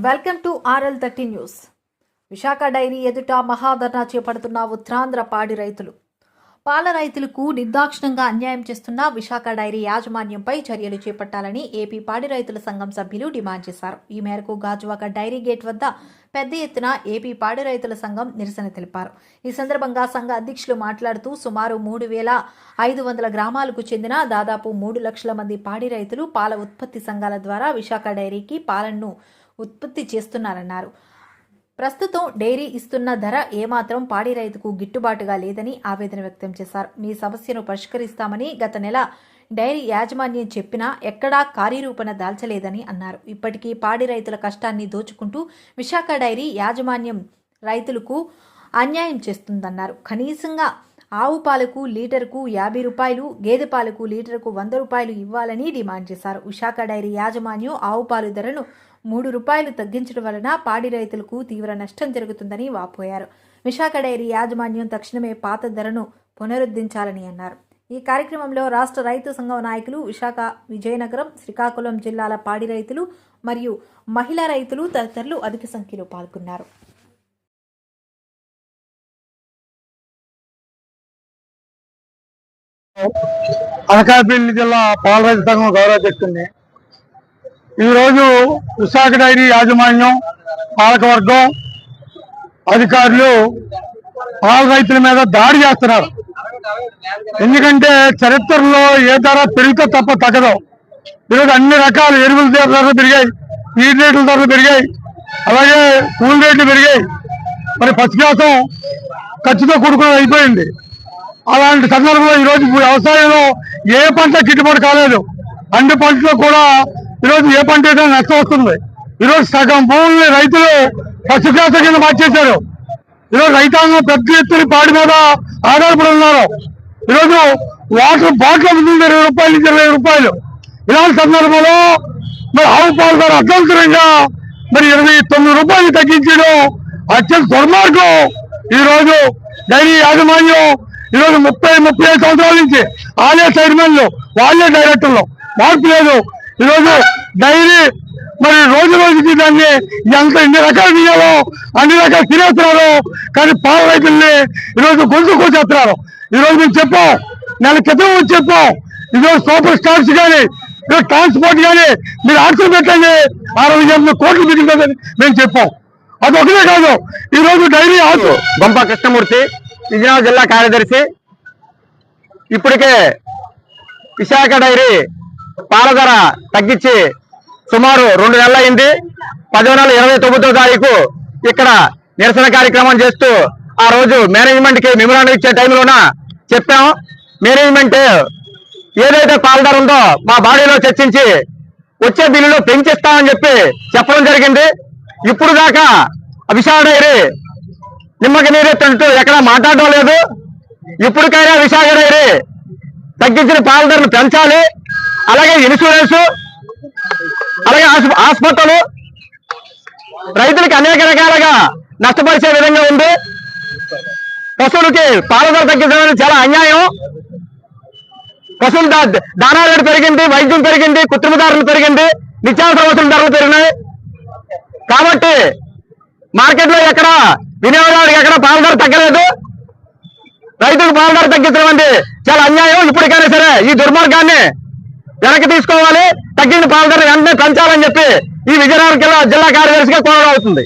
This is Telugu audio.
Welcome to RL30 news. Visakha dairy ఎదుట మహాధర్నా చేపడుతున్న ఉత్తరాంధ్ర పాడి రైతులు. పాల రైతులకు నిర్దాక్షిణ్యంగా అన్యాయం చేస్తున్న విశాఖ డైరీ యాజమాన్యంపై చర్యలు చేపట్టాలని ఏపీ పాడి రైతుల సంఘం సభ్యులు డిమాండ్ చేశారు. ఈ మేరకు గాజువాక డైరీ గేట్ వద్ద పెద్ద ఎత్తున ఏపీ పాడి రైతుల సంఘం నిరసన తెలిపారు. ఈ సందర్భంగా సంఘ అధ్యక్షులు మాట్లాడుతూ సుమారు 3,500 గ్రామాలకు చెందిన దాదాపు 3 లక్షల మంది పాడి రైతులు పాల ఉత్పత్తి సంఘాల ద్వారా విశాఖ డైరీకి పాలను ఉత్పత్తి చేస్తున్నారన్నారు. ప్రస్తుతం డైరీ ఇస్తున్న ధర ఏమాత్రం పాడి రైతుకు గిట్టుబాటుగా లేదని ఆవేదన వ్యక్తం చేశారు. మీ సమస్యను పరిష్కరిస్తామని గత నెల డైరీ యాజమాన్యం చెప్పినా ఎక్కడా కార్యరూపణ దాల్చలేదని అన్నారు. ఇప్పటికీ పాడి రైతుల కష్టాన్ని దోచుకుంటూ విశాఖ డైరీ యాజమాన్యం రైతులకు అన్యాయం చేస్తుందన్నారు. కనీసంగా ఆవు పాలకు లీటర్కు 50 రూపాయలు, గేదె పాలకు లీటర్కు 100 రూపాయలు ఇవ్వాలని డిమాండ్ చేశారు. విశాఖ డైరీ యాజమాన్యం ఆవు పాలు ధరను 3 రూపాయలు తగ్గించడం వలన పాడి రైతులకు తీవ్ర నష్టం జరుగుతుందని వాపోయారు. విశాఖ డైరీ యాజమాన్యం తక్షణమే పాత ధరను పునరుద్ధరించాలని అన్నారు. ఈ కార్యక్రమంలో రాష్ట్ర రైతు సంఘం నాయకులు, విశాఖ, విజయనగరం, శ్రీకాకుళం జిల్లాల పాడి రైతులు మరియు మహిళా రైతులు తదితరులు అధిక సంఖ్యలో పాల్గొన్నారు. అనకాపల్లి జిల్లా పాల రైతు సంఘం గౌరవాధ్యక్షుడిని. ఈరోజు విశాఖ డైరీ యాజమాన్యం, పాలకవర్గం, అధికారులు పాల రైతుల మీద దాడి చేస్తున్నారు. ఎందుకంటే చరిత్రలో ఏ ధర పెరిగితే తప్ప తగ్గదు. ఈరోజు అన్ని రకాల ఎరువుల ధరలు పెరిగాయి, ఫీడ్ రేట్ల ధరలు పెరిగాయి, అలాగే కూల్ రేట్లు పెరిగాయి. మరి పచ్చికాసం ఖర్చుతో కూడుకుని అయిపోయింది. అలాంటి సందర్భంలో ఈరోజు వ్యవసాయంలో ఏ పంట గిట్టుబాటు కాలేదు. అన్ని పంటలో కూడా ఈరోజు ఏ పంట అయితే నష్టం వస్తుంది. ఈరోజు సగం భూముల్ని రైతులు పశుగ్రాస కింద మార్చేశారు. ఈరోజు రైతాంగం పెద్ద ఎత్తున పాడి మీద ఆధారపడి ఉన్నారు. ఈరోజు వాటర్ బాటిల్ అమ్ముతుంది 20 రూపాయల నుంచి 20 రూపాయలు. ఇలాంటి సందర్భంలో మరి ఆవు పాలు ధర అత్యవసరంగా మరి 29 రూపాయలు తగ్గించడం అత్యంత దుర్మార్గం. ఈరోజు డైరీ యాజమాన్యం ఈరోజు 30-35 సంవత్సరాల నుంచి వాళ్ళే చైర్మన్లు, వాళ్ళే డైరెక్టర్లు, మార్పు లేదు. ఈరోజు డైరీ మరి రోజు రోజుకి దాన్ని ఎన్ని రకాలు తీయాలో అన్ని రకాలు తినేస్తున్నారు. కానీ పాల రైతుల్ని ఈరోజు గొంతు కోసేస్తున్నారు. ఈరోజు మేము చెప్పాం, నెల క్రితం వచ్చి చెప్పాం, ఈరోజు సూపర్ స్టార్స్ కానీ ట్రాన్స్పోర్ట్ కానీ మీరు ఆక్షన్ పెట్టండి, 68 కోట్లు మిగులుతుందని మేము చెప్పాం. అది ఒకటే కాదు, ఈరోజు డైరీ బొంప కృష్ణమూర్తి, విజయనగరం జిల్లా కార్యదర్శి. ఇప్పటికే విశాఖ డైరీ పాల ధర తగ్గించి సుమారు 2 నెలలు అయింది. 10వ నెల 29వ తారీఖు ఇక్కడ నిరసన కార్యక్రమం చేస్తూ ఆ రోజు మేనేజ్మెంట్ కి మెమోరాండం ఇచ్చే టైంలోన చెప్పాం. మేనేజ్మెంట్ ఏదైతే పాల ధర ఉందో మా బాడీలో చర్చించి వచ్చే బిల్లులో పెంచిస్తామని చెప్పి చెప్పడం జరిగింది. ఇప్పుడు దాకా విశాఖ డైరీ నిమ్మకి నీరెత్తినట్టు ఎక్కడ మాట్లాడడం లేదు. ఇప్పటికైనా విశాఖ డైరీ తగ్గించిన పాల ధరను పెంచాలి. అలాగే ఇన్సూరెన్స్, అలాగే హాస్పిటల్ రైతులకి అనేక రకాలుగా నష్టపరిచే విధంగా ఉంది. పశువులకి పాల ధర తగ్గించడం అనేది చాలా అన్యాయం. పశువుల దానా రేటు పెరిగింది, వైద్యం పెరిగింది, కృత్రిమ ధరలు పెరిగింది, నిత్యావసర వస్తువుల ధరలు పెరిగినాయి. కాబట్టి మార్కెట్లో ఎక్కడ వినియోగదారుడికి ఎక్కడ పాల ధర తగ్గలేదు. రైతులకు పాల ధర తగ్గించడం అనేది చాలా అన్యాయం. ఇప్పటికైనా సరే ఈ దుర్మార్గాన్ని వెనక్కి తీసుకోవాలి. తగ్గిన పాల ధర వెంటనే పెంచాలని చెప్పి ఈ విజయనగరం జిల్లా కార్యదర్శిగా కోరడం అవుతుంది.